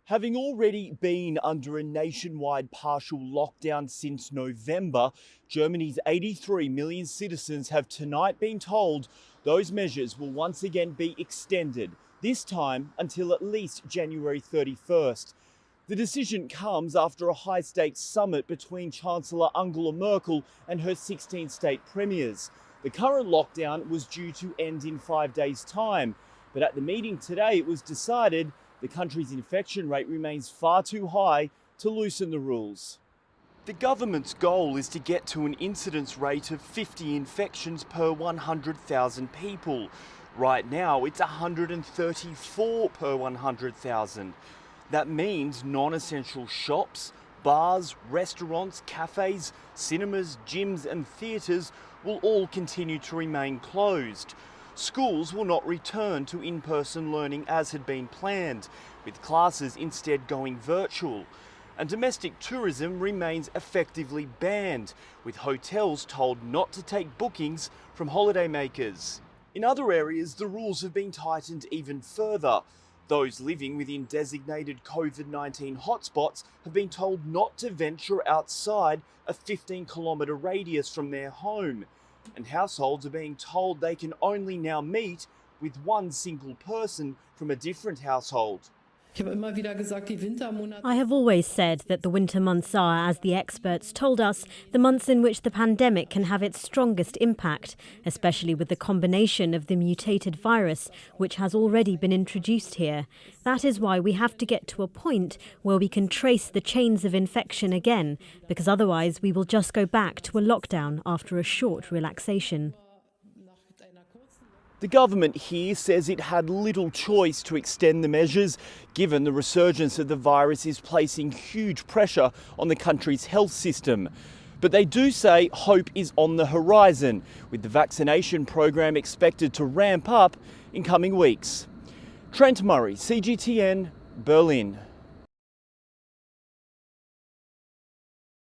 Having already been under a nationwide partial lockdown since November, Germany's 83 million citizens have tonight been told those measures will once again be extended, this time until at least January 31st. The decision comes after a high-stakes summit between Chancellor Angela Merkel and her 16 state premiers. The current lockdown was due to end in 5 days' time, but at the meeting today it was decided the country's infection rate remains far too high to loosen the rules. The government's goal is to get to an incidence rate of 50 infections per 100,000 people. Right now, it's 134 per 100,000. That means non-essential shops, bars, restaurants, cafes, cinemas, gyms and theatres will all continue to remain closed. Schools will not return to in-person learning as had been planned, with classes instead going virtual. And domestic tourism remains effectively banned, with hotels told not to take bookings from holidaymakers. In other areas, the rules have been tightened even further. Those living within designated COVID-19 hotspots have been told not to venture outside a 15-kilometre radius from their home. And households are being told they can only now meet with one single person from a different household. I have always said that the winter months are, as the experts told us, the months in which the pandemic can have its strongest impact, especially with the combination of the mutated virus, which has already been introduced here. That is why we have to get to a point where we can trace the chains of infection again, because otherwise we will just go back to a lockdown after a short relaxation. The government here says it had little choice to extend the measures, given the resurgence of the virus is placing huge pressure on the country's health system. But they do say hope is on the horizon, with the vaccination program expected to ramp up in coming weeks. Trent Murray, CGTN, Berlin.